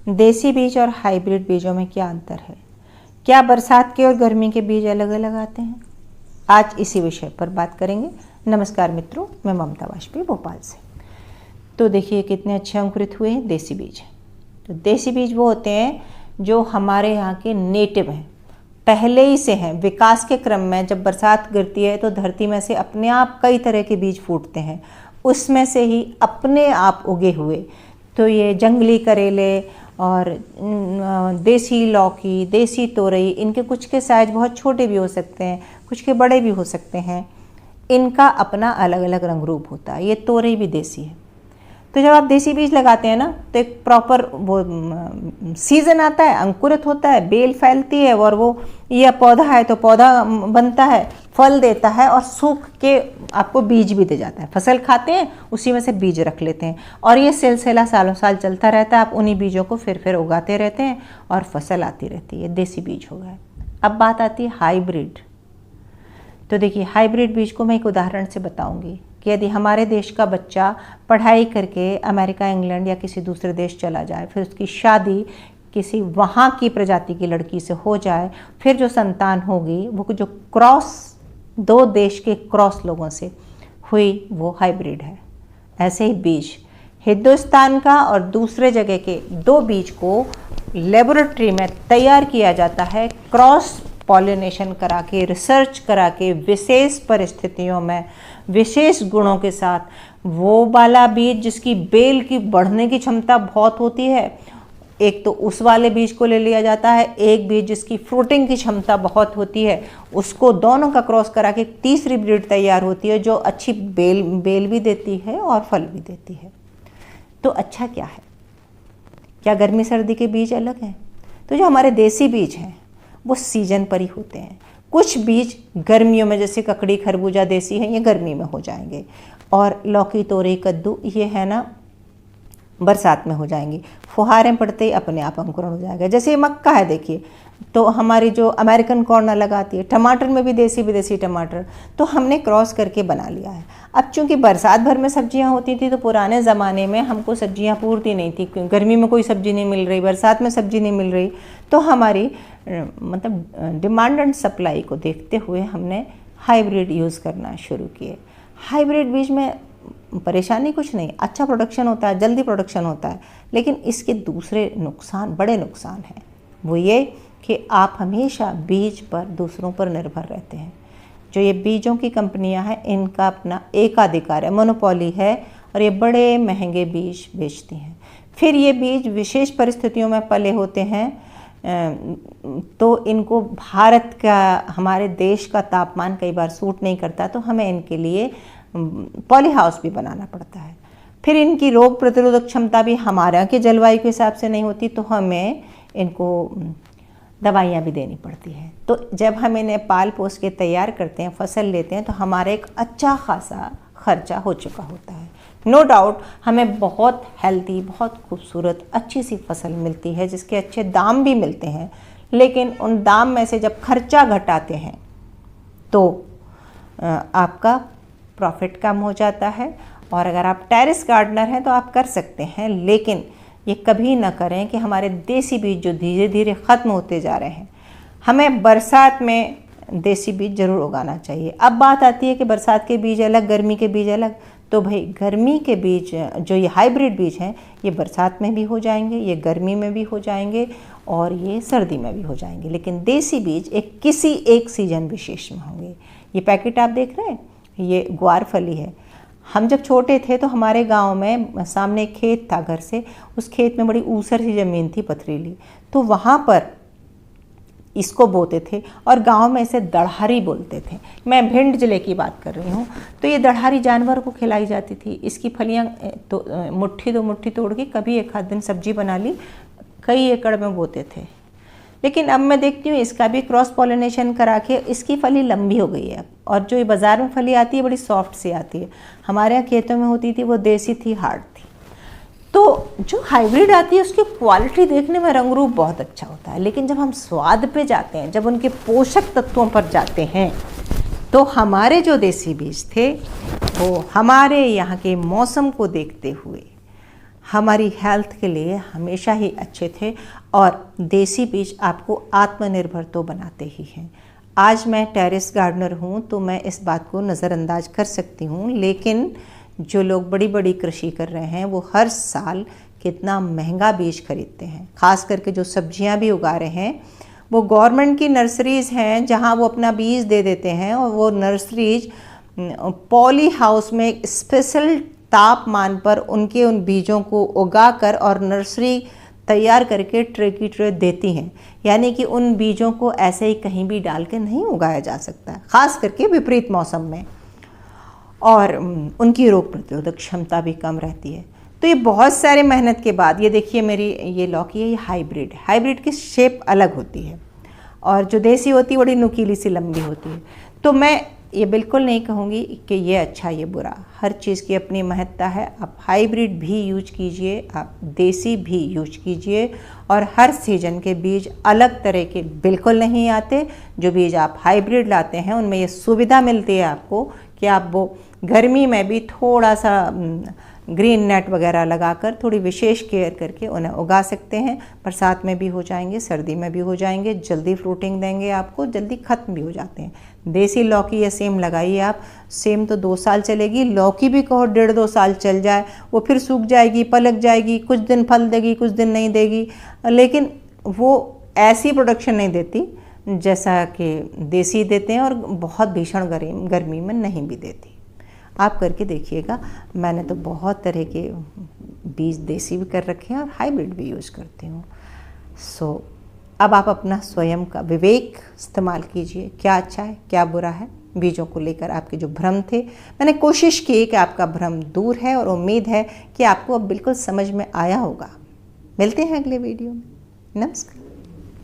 देसी बीज और हाइब्रिड बीजों में क्या अंतर है? क्या बरसात के और गर्मी के बीज अलग अलग आते हैं? आज इसी विषय पर बात करेंगे। नमस्कार मित्रों, मैं ममता वाजपेयी भोपाल से। तो देखिए कितने अच्छे अंकुरित हुए हैं देसी बीज। तो देसी बीज वो होते हैं जो हमारे यहाँ के नेटिव हैं, पहले ही से हैं। विकास के क्रम में जब बरसात गिरती है तो धरती में से अपने आप कई तरह के बीज फूटते हैं, उसमें से ही अपने आप उगे हुए। तो ये जंगली करेले और देसी लौकी, देसी तोरई, इनके कुछ के साइज बहुत छोटे भी हो सकते हैं, कुछ के बड़े भी हो सकते हैं। इनका अपना अलग अलग रंग रूप होता है। ये तोरई भी देसी है। तो जब आप देसी बीज लगाते हैं ना, तो एक प्रॉपर वो सीजन आता है, अंकुरित होता है, बेल फैलती है और वो यह पौधा है तो पौधा बनता है, फल देता है और सूख के आपको बीज भी दे जाता है। फसल खाते हैं, उसी में से बीज रख लेते हैं और ये सिलसिला सालों साल चलता रहता है। आप उन्हीं बीजों को फिर उगाते रहते हैं और फसल आती रहती है। देसी बीज हो गए। अब बात आती है हाइब्रिड। तो देखिए हाइब्रिड बीज को मैं एक उदाहरण से बताऊंगी कि यदि हमारे देश का बच्चा पढ़ाई करके अमेरिका, इंग्लैंड या किसी दूसरे देश चला जाए, फिर उसकी शादी किसी वहाँ की प्रजाति की लड़की से हो जाए, फिर जो संतान होगी वो जो क्रॉस, दो देश के क्रॉस लोगों से हुई, वो हाइब्रिड है। ऐसे ही बीज हिंदुस्तान का और दूसरे जगह के दो बीज को लेबोरेटरी में तैयार किया जाता है, क्रॉस पॉलिनेशन करा के, रिसर्च करा के, विशेष परिस्थितियों में विशेष गुणों के साथ। वो वाला बीज जिसकी बेल की बढ़ने की क्षमता बहुत होती है, एक तो उस वाले बीज को ले लिया जाता है। एक बीज जिसकी फ्रूटिंग की क्षमता बहुत होती है, उसको दोनों का क्रॉस करा के तीसरी ब्रीड तैयार होती है जो अच्छी बेल भी देती है और फल भी देती है। तो अच्छा क्या है? क्या गर्मी सर्दी के बीज अलग हैं? तो जो हमारे देसी बीज हैं वो सीजन पर ही होते हैं। कुछ बीज गर्मियों में, जैसे ककड़ी, खरबूजा देसी हैं, ये गर्मी में हो जाएंगे, और लौकी, तोरई, कद्दू ये है ना बरसात में हो जाएंगी। फुहारें पड़ते ही अपने आप अंकुरण हो जाएगा। जैसे ये मक्का है, देखिए, तो हमारी जो अमेरिकन कॉर्न अलग आती है, टमाटर में भी देसी विदेशी टमाटर, तो हमने क्रॉस करके बना लिया है। अब चूंकि बरसात भर में सब्जियां होती थी, तो पुराने ज़माने में हमको सब्जियां पूर्ति नहीं थी। गर्मी में कोई सब्जी नहीं मिल रही, बरसात में सब्जी नहीं मिल रही, तो हमारी मतलब डिमांड एंड सप्लाई को देखते हुए हमने हाइब्रिड यूज़ करना शुरू किए। हाइब्रिड बीज में परेशानी कुछ नहीं, अच्छा प्रोडक्शन होता है, जल्दी प्रोडक्शन होता है, लेकिन इसके दूसरे नुकसान, बड़े नुकसान हैं। वो ये कि आप हमेशा बीज पर दूसरों पर निर्भर रहते हैं। जो ये बीजों की कंपनियां हैं, इनका अपना एकाधिकार है, मोनोपोली है, और ये बड़े महंगे बीज बेचती हैं। फिर ये बीज विशेष परिस्थितियों में पले होते हैं, तो इनको भारत का, हमारे देश का तापमान कई बार सूट नहीं करता, तो हमें इनके लिए पॉली हाउस भी बनाना पड़ता है। फिर इनकी रोग प्रतिरोधक क्षमता भी हमारे यहाँ के जलवायु के हिसाब से नहीं होती, तो हमें इनको दवाइयाँ भी देनी पड़ती हैं। तो जब हम इन्हें पाल पोस के तैयार करते हैं, फसल लेते हैं, तो हमारा एक अच्छा खासा खर्चा हो चुका होता है। नो डाउट हमें बहुत हेल्दी, बहुत खूबसूरत, अच्छी सी फसल मिलती है, जिसके अच्छे दाम भी मिलते हैं, लेकिन उन दाम में से जब खर्चा घटाते हैं तो आपका प्रॉफिट कम हो जाता है। और अगर आप टेरेस गार्डनर हैं तो आप कर सकते हैं, लेकिन ये कभी ना करें कि हमारे देसी बीज जो धीरे धीरे ख़त्म होते जा रहे हैं, हमें बरसात में देसी बीज ज़रूर उगाना चाहिए। अब बात आती है कि बरसात के बीज अलग, गर्मी के बीज अलग। तो भाई गर्मी के बीज जो ये हाइब्रिड बीज हैं, ये बरसात में भी हो जाएंगे, ये गर्मी में भी हो जाएंगे और ये सर्दी में भी हो जाएंगे, लेकिन देसी बीज किसी एक सीजन विशेष में होंगे। ये पैकेट आप देख रहे हैं, ये ग्वार फली है। हम जब छोटे थे तो हमारे गांव में सामने एक खेत था घर से, उस खेत में बड़ी ऊसर सी ज़मीन थी, पथरीली, तो वहाँ पर इसको बोते थे और गांव में इसे दढ़ारी बोलते थे। मैं भिंड जिले की बात कर रही हूँ। तो ये दढ़ारी जानवर को खिलाई जाती थी। इसकी फलियाँ तो मुट्ठी दो मुट्ठी तोड़ के कभी एक आध दिन सब्जी बना ली, कई एकड़ में बोते थे। लेकिन अब मैं देखती हूँ इसका भी क्रॉस पॉलिनेशन करा के इसकी फली लंबी हो गई है, और जो ये बाज़ार में फली आती है बड़ी सॉफ्ट सी आती है। हमारे यहाँ खेतों में होती थी वो देसी थी, हार्ड थी। तो जो हाइब्रिड आती है उसकी क्वालिटी देखने में रंग रूप बहुत अच्छा होता है, लेकिन जब हम स्वाद पे जाते हैं, जब उनके पोषक तत्वों पर जाते हैं, तो हमारे जो देसी बीज थे वो हमारे यहाँ के मौसम को देखते हुए, हमारी हेल्थ के लिए हमेशा ही अच्छे थे और देसी बीज आपको आत्मनिर्भर तो बनाते ही हैं। आज मैं टेरेस गार्डनर हूँ तो मैं इस बात को नज़रअंदाज कर सकती हूँ, लेकिन जो लोग बड़ी बड़ी कृषि कर रहे हैं वो हर साल कितना महंगा बीज खरीदते हैं। ख़ास करके जो सब्जियां भी उगा रहे हैं वो गवर्नमेंट की नर्सरीज़ हैं जहां वो अपना बीज दे देते हैं और वो नर्सरीज पॉली हाउस में स्पेशल तापमान पर उनके उन बीजों को उगा कर और नर्सरी तैयार करके ट्रे की ट्रे देती हैं। यानी कि उन बीजों को ऐसे ही कहीं भी डाल के नहीं उगाया जा सकता, ख़ास करके विपरीत मौसम में, और उनकी रोग प्रतिरोधक क्षमता भी कम रहती है। तो ये बहुत सारे मेहनत के बाद, ये देखिए मेरी ये लौकी है, ये हाइब्रिड है। हाइब्रिड की शेप अलग होती है और जो देसी होती है बड़ी नुकीली सी लंबी होती है। तो मैं ये बिल्कुल नहीं कहूँगी कि ये अच्छा ये बुरा, हर चीज़ की अपनी महत्ता है। आप हाइब्रिड भी यूज कीजिए, आप देसी भी यूज कीजिए, और हर सीजन के बीज अलग तरह के बिल्कुल नहीं आते। जो बीज आप हाइब्रिड लाते हैं उनमें ये सुविधा मिलती है आपको कि आप वो गर्मी में भी थोड़ा सा ग्रीन नेट वगैरह लगाकर थोड़ी विशेष केयर करके उन्हें उगा सकते हैं। बरसात में भी हो जाएंगे, सर्दी में भी हो जाएंगे, जल्दी फ्रूटिंग देंगे आपको, जल्दी ख़त्म भी हो जाते हैं। देसी लौकी या सेम लगाइए आप, सेम तो 2 साल चलेगी, लौकी भी कहो 1.5-2 साल चल जाए, वो फिर सूख जाएगी, पलक जाएगी, कुछ दिन फल देगी, कुछ दिन नहीं देगी, लेकिन वो ऐसी प्रोडक्शन नहीं देती जैसा कि देसी देते हैं, और बहुत भीषण गर्मी में नहीं भी देती। आप करके देखिएगा। मैंने तो बहुत तरह के बीज देसी भी कर रखे हैं और हाइब्रिड भी यूज़ करती हूँ। अब आप अपना स्वयं का विवेक इस्तेमाल कीजिए, क्या अच्छा है क्या बुरा है। बीजों को लेकर आपके जो भ्रम थे, मैंने कोशिश की कि आपका भ्रम दूर है, और उम्मीद है कि आपको अब बिल्कुल समझ में आया होगा। मिलते हैं अगले वीडियो में। नमस्कार।